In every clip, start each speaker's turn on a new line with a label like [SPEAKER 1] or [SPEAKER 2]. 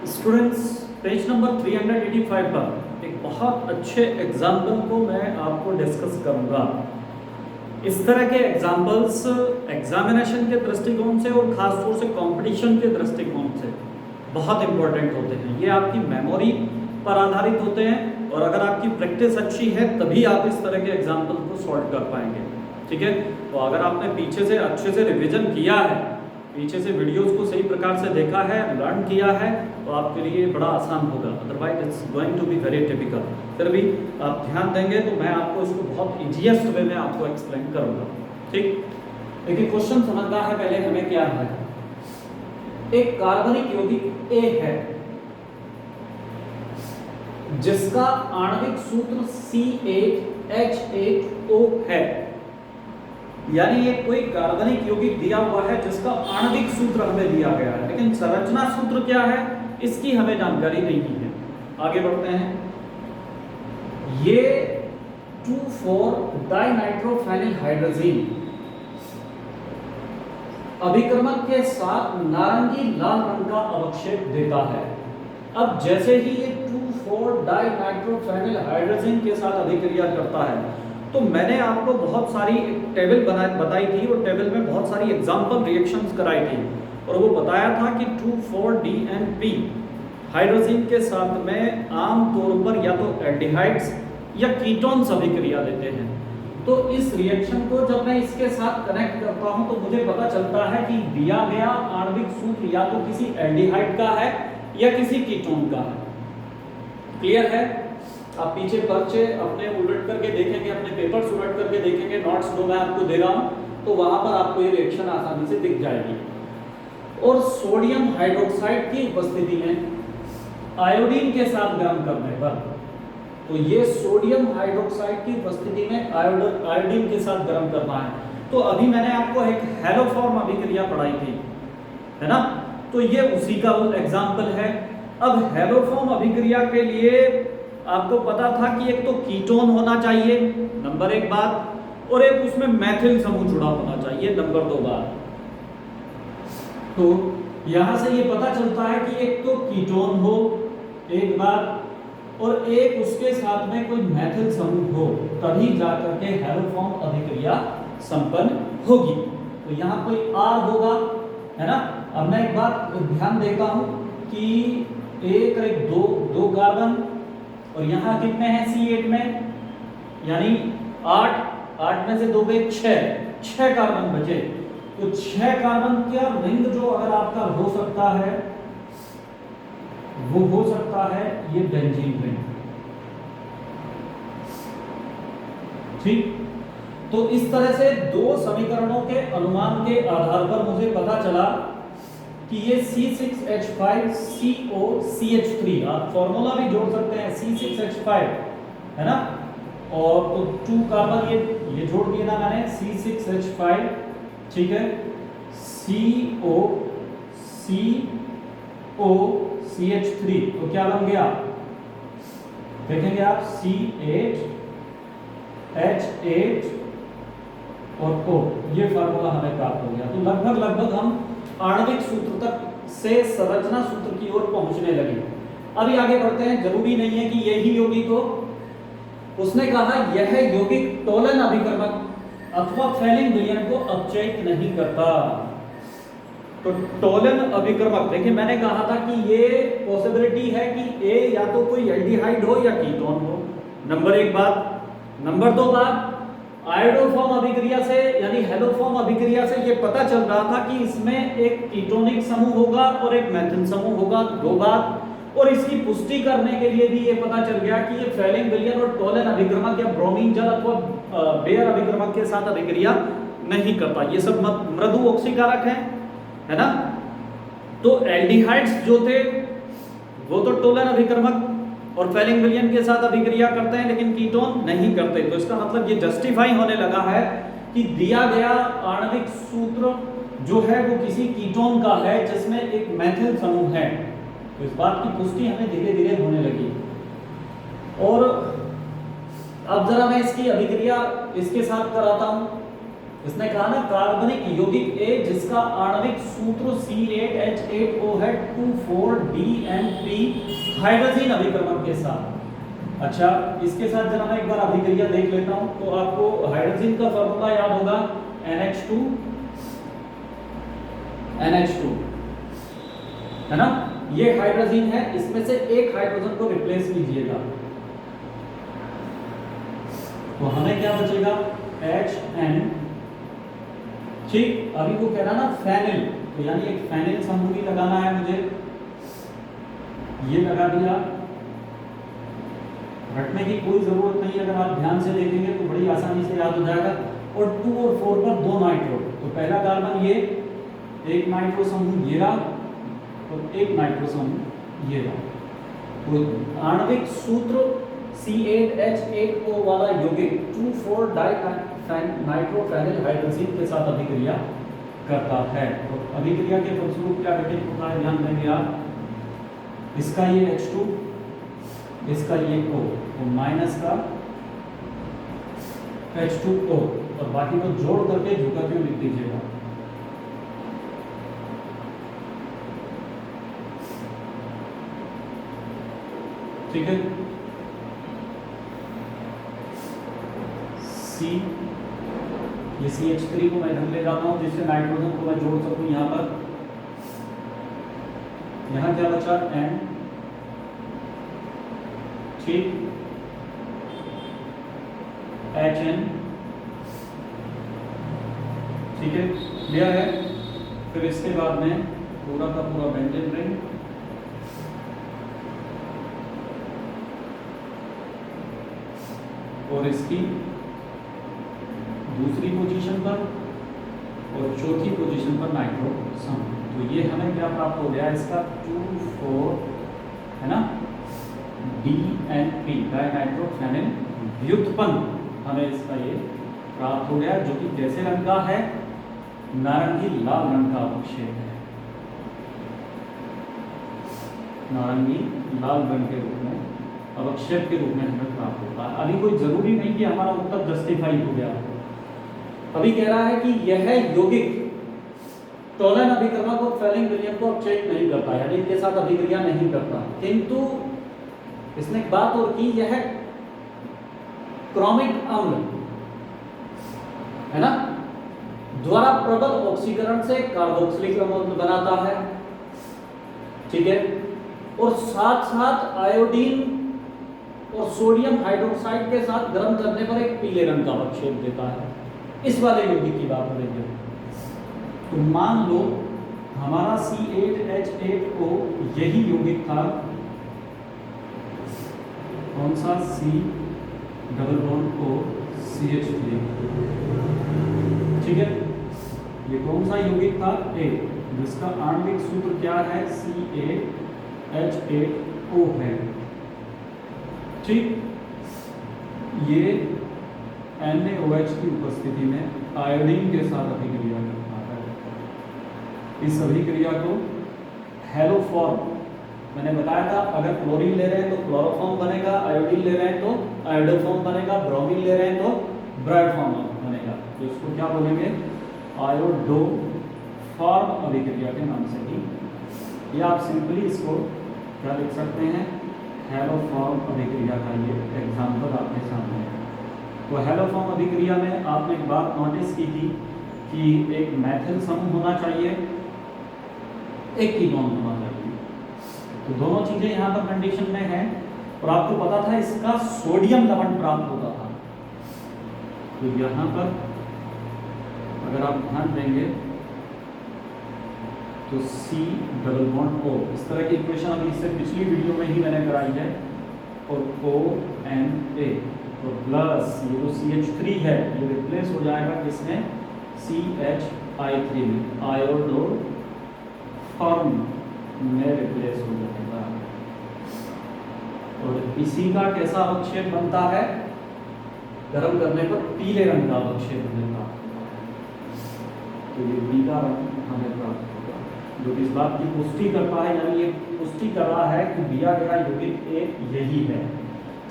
[SPEAKER 1] Students, page number 385 पर एक बहुत अच्छे एग्जाम्पल को मैं आपको डिस्कस करूंगा। इस तरह के एग्जाम्पल्स एग्जामिनेशन के दृष्टिकोण से और ख़ासतौर से कंपटीशन के दृष्टिकोण से बहुत इंपॉर्टेंट होते हैं। ये आपकी मेमोरी पर आधारित होते हैं और अगर आपकी प्रैक्टिस अच्छी है तभी आप इस तरह के एग्जाम्पल को सॉल्व कर पाएंगे। ठीक है, तो अगर आपने पीछे से अच्छे से रिविजन किया है, पीछे से वीडियोस को सही प्रकार से देखा है, लर्न किया है, तो आपके लिए बड़ा आसान होगा। Otherwise it's going to be very typical. फिर भी आप ध्यान देंगे तो मैं आपको इसको बहुत इजीएस्ट वे में आपको एक्सप्लेन करूंगा। ठीक, देखिए क्वेश्चन समझना है पहले हमें क्या है। एक कार्बनिक यौगिक A है जिसका आणविक सूत्र C8H8O है। यानी ये कोई कार्बनिक यौगिक दिया हुआ है जिसका आणविक सूत्र हमें दिया गया है, लेकिन संरचना सूत्र क्या है इसकी हमें जानकारी नहीं है। आगे बढ़ते हैं। ये 2,4-डाइनाइट्रोफेनिल हाइड्रोजन अभिक्रमक के साथ नारंगी लाल रंग का अवक्षेप देता है। अब जैसे ही ये 2,4-डाइनाइट्रोफेनिल हाइड्रोजन के साथ अभिक्रिया करता है तो मैंने आपको बहुत सारी टेबल बताई थी और टेबल में बहुत सारी एग्जाम्पल रिएक्शंस कराई थी और वो बताया था कि 2,4-DNP हाइड्रोजन के साथ में आमतौर पर या तो एल्डिहाइड्स या कीटोन्स अभिक्रिया देते हैं। तो इस रिएक्शन को जब मैं इसके साथ कनेक्ट करता हूं तो मुझे पता चलता है कि दिया गया आणविक सूत्र या तो किसी एल्डिहाइड का है या किसी कीटोन का है। क्लियर है? आप पीछे पर्चे अपने उलट करके देखेंगे, अपने पेपर्स उलट करके देखेंगे, नोट्स जो मैं आपको दे रहा हूं, तो वहां पर आपको ये रिएक्शन आसानी से दिख जाएगी। और सोडियम हाइड्रोक्साइड की उपस्थिति में आयोडीन के साथ गर्म करने पर, तो ये सोडियम हाइड्रोक्साइड की उपस्थिति में आयोडीन के साथ गर्म करना है। तो अभी मैंने आपको एक हैलोफॉर्म अभिक्रिया पढ़ाई थी, है ना? तो ये उसी का एग्जाम्पल है। अब हैलोफॉर्म अभिक्रिया के लिए आपको पता था कि एक तो कीटोन होना चाहिए, नंबर 1 बात, और एक उसमें मैथिल समूह जुड़ा होना चाहिए, नंबर 2 बात। तो यहां से ये पता चलता है कि एक तो कीटोन हो, एक बात, और एक उसके साथ में कोई मैथिल समूह हो, तभी जाकर के हैलोफॉर्म अभिक्रिया संपन्न होगी। तो यहाँ कोई R होगा, है ना? अब मैं एक बात ध्यान देता हूं कि एक दो कार्बन और यहाँ कितने हैं C8 में, यानी 8 में से 2 गए 6 कार्बन बचे। तो 6 कार्बन का रिंग जो अगर आपका हो सकता है वो हो सकता है ये बेंजीन रिंग। ठीक, तो इस तरह से 2 समीकरणों के अनुमान के आधार पर मुझे पता चला कि ये C6H5COCH3, आप फॉर्मूला भी जोड़ सकते हैं, C6H5, है ना? और तो 2 कार्बन ये जोड़ दिया ना मैंने, C6H5, ठीक है, COCH3, तो क्या बन गया देखेंगे आप, C8H8 और O, ये फार्मूला हमें प्राप्त हो गया। तो लगभग हम आणविक सूत्र तक से संरचना सूत्र की ओर पहुंचने लगे। अभी आगे बढ़ते हैं। जरूरी नहीं है कि यही यौगिक हो। उसने कहा यह यौगिक टोलन अभिक्रमक अथवा फेलिंग विलयन को अपचयित नहीं करता। तो टोलन अभिक्रमक, देखिए मैंने कहा था कि ये पॉसिबिलिटी है कि A या तो कोई एल्डिहाइड हो या कीटोन हो, नंबर 1 बात। नंबर 2 बात, आयोडोफॉर्म अभिक्रिया से यानी हैलोफॉर्म अभिक्रिया से ये पता चल रहा था कि इसमें एक कीटोनिक समूह होगा और एक मैथिल समूह होगा, 2 बात। और इसकी पुष्टि करने के लिए भी ये पता चल गया कि ये फेलिंग विलयन और टोलन अभिक्रमक या ब्रोमीन जल अथवा बेयर अभिक्रमक के साथ अभिक्रिया नहीं करता। ये सब मृदु ऑक्सीकारक है ना? तो एल्डिहाइड्स जो थे वो तो टोलन अभिक्रमक और फेलिंग विलयन के साथ अभिक्रिया करते हैं, लेकिन कीटोन नहीं करते। तो इसका मतलब ये जस्टिफाई होने लगा है कि दिया गया आणविक सूत्र जो है वो किसी कीटोन का है जिसमें एक मैथिल समूह है। तो इस बात की पुष्टि हमें धीरे धीरे होने लगी। और अब जरा मैं इसकी अभिक्रिया इसके साथ कराता हूं। इसने कहा ना कार्बनिक यौगिक ए जिसका आणविक सूत्र C8H8O है 2,4-DNP हाइड्रोजन अभिक्रमण के साथ। अच्छा, इसके साथ जरा मैं एक बार अभिक्रिया देख लेता हूं तो आपको हाइड्रोजन का फॉर्मूला याद होगा NH2 है ना, ये हाइड्रोजन है, इसमें से एक हाइड्रोजन को रिप्लेस कीजिएगा तो हमें क्या बचेगा HN। ठीक, अभी वो कह रहा ना फेनिल, तो यानी एक फेनिल समूह लगाना है मुझे, ये लगा दिया। रटने की कोई जरूरत नहीं, अगर आप ध्यान से देखेंगे तो बड़ी आसानी से याद हो जाएगा। और 2 और 4 पर 2 नाइट्रो, तो पहला कार्बन ये, एक नाइट्रो समूह ये रहा और एक नाइट्रो समूह ये रहा। तो आणविक सूत्र C8H8O वाला यौगिक 2,4-डाइनाइट्रोफेनिल हाइड्रोजन के साथ अभिक्रिया करता है। तो अभिक्रिया के फलस्वरूप क्या घटित होता है, ध्यान देंगे आप, इसका ये H2, इसका ये O, तो माइनस का H2O, और बाकी को जोड़ करके झुका क्यों लिख दीजिएगा। ठीक है, C, ये CH3 को मैं ढंग ले जाता हूं जिससे नाइट्रोजन को मैं जोड़ सकूं यहां पर। यहां क्या बचा N, ठीक, HN, ठीक है, क्लियर है। फिर इसके बाद में पूरा का पूरा बेंजीन रिंग, और इसकी दूसरी पोजीशन पर और चौथी पोजीशन पर नाइट्रो समूह। तो ये हमें क्या प्राप्त हो गया, इसका 2,4 है ना, DNP डाइनाइट्रोफेनिल व्युत्पन्न हमें इसका ये प्राप्त हो गया, जो कि कैसे रंग का है, नारंगी लाल रंग का अवक्षेप है, नारंगी लाल रंग के रूप में अवक्षेप के रूप में हमें प्राप्त होता है। अभी कोई जरूरी नहीं कि हमारा उत्तर जस्टिफाई हो गया। अभी कह रहा है कि यह यौगिक टोलन अभिक्रमक और फेलिंग विलयन को अपचयित नहीं करता, यानी इनके साथ अभिक्रिया नहीं करता, किंतु इसने एक बात और की, यह क्रोमिक अम्ल है ना द्वारा प्रबल ऑक्सीकरण से कार्बोक्सिलिक अम्ल बनाता है। ठीक है, और साथ साथ आयोडीन और सोडियम हाइड्रोक्साइड के साथ गर्म करने पर एक पीले रंग का अवक्षेप देता है। इस वाले यौगिक की बात करेंगे तो मान लो हमारा C8H8O यही यौगिक था, कौन सा, C≡CH3, ठीक है, ये कौन सा यौगिक था, A, जिसका आणविक सूत्र क्या है, C8H8O है। ठीक, ये NaOH की उपस्थिति में आयोडीन के साथ अभिक्रिया करता है। इस अभिक्रिया को हेलोफॉर्म, मैंने बताया था, अगर क्लोरीन ले रहे हैं तो क्लोरोफॉर्म बनेगा, आयोडीन ले रहे हैं तो आयोडोफॉर्म बनेगा, ब्रोमीन ले रहे हैं तो ब्रायोफॉर्म बनेगा। तो इसको क्या बोलेंगे, आयोडोफॉर्म अभिक्रिया के नाम से ही, या आप सिंपली इसको क्या लिख सकते हैं, हेलोफॉर्म अभिक्रिया का ये एग्जाम्पल आपके सामने है। तो हेलोफॉर्म अभिक्रिया में आपने एक बात नोटिस की थी कि एक मैथिल समूह होना चाहिए, एक कीटोन होना चाहिए। तो दोनों चीजें यहाँ पर कंडीशन में हैं, और आपको पता था इसका सोडियम लवण प्राप्त होता था। तो यहाँ पर अगर आप ध्यान देंगे तो C≡O, इस तरह की इक्वेशन अभी इससे पिछली वीडियो में ही मैंने कराई है, और ONA, तो प्लस ये जो CH3 है ये रिप्लेस हो जाएगा किसमें, CHI3 में, आयोडोफॉर्म में रिप्लेस हो जाएगा। और इसी का कैसा अवक्षेप बनता है, गर्म करने पर पीले रंग का अवक्षेप बनता है। तो ये पीला रंग हमें प्राप्त होगा, जो इस बात की पुष्टि करता है, यानी ये पुष्टि कर रहा है कि दिया गया यौगिक A यही है।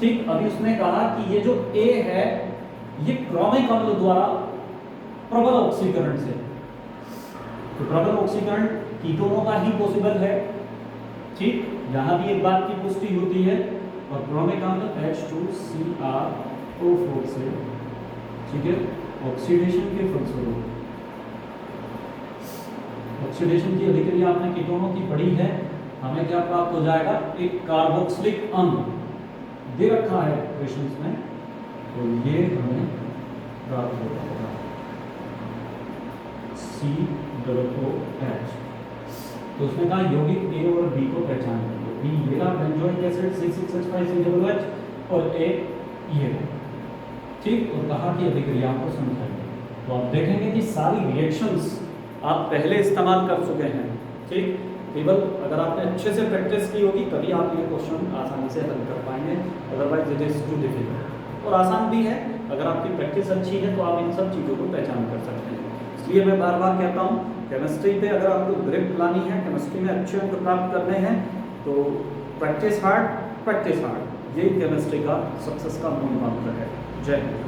[SPEAKER 1] ठीक, अभी उसने कहा कि ये जो A है ये क्रोमिक अम्ल द्वारा प्रबल ऑक्सीकरण से। तो प्रबल ऑक्सीकरण कीटोनों का ही पॉसिबल है, ठीक, यहाँ भी एक बात की पुष्टि होती है। और क्रोमिक अम्ल H2Cr O4 से, ठीक है, ऑक्सीडेशन के फलस्वरूप, ऑक्सीडेशन की अभिक्रिया आपने कीटोनों की पढ़ी है, हमें क्या प्राप्त हो जाएगा, एक कार्बोक्सिलिक अम्ल दे रखा है क्वेश्चंस में, तो ये हमें प्राप्त हो जाएगा COOH। तो उसने कहा यौगिक A और B को पहचान करिए, B ये रहा बेंजोइक एसिड 6,6,H5COOH और A ये, ठीक, और कहा कि अभिक्रियाओं को समझाइए। तो आप देखेंगे कि सारी रिएक्शंस आप पहले इस्तेमाल कर चुके हैं, ठीक, केवल अगर आपने अच्छे से प्रैक्टिस की होगी तभी आप ये क्वेश्चन आसानी से हल कर पाएंगे, otherwise it is too difficult. और आसान भी है, अगर आपकी प्रैक्टिस अच्छी है तो आप इन सब चीज़ों को पहचान कर सकते हैं। इसलिए मैं बार बार कहता हूँ, केमिस्ट्री पे अगर आपको ग्रिप लानी है, केमिस्ट्री में अच्छे अंक प्राप्त करने हैं, तो प्रैक्टिस हार्ड, यही केमिस्ट्री का सक्सेस का मूल मंत्र है। जय हिंद।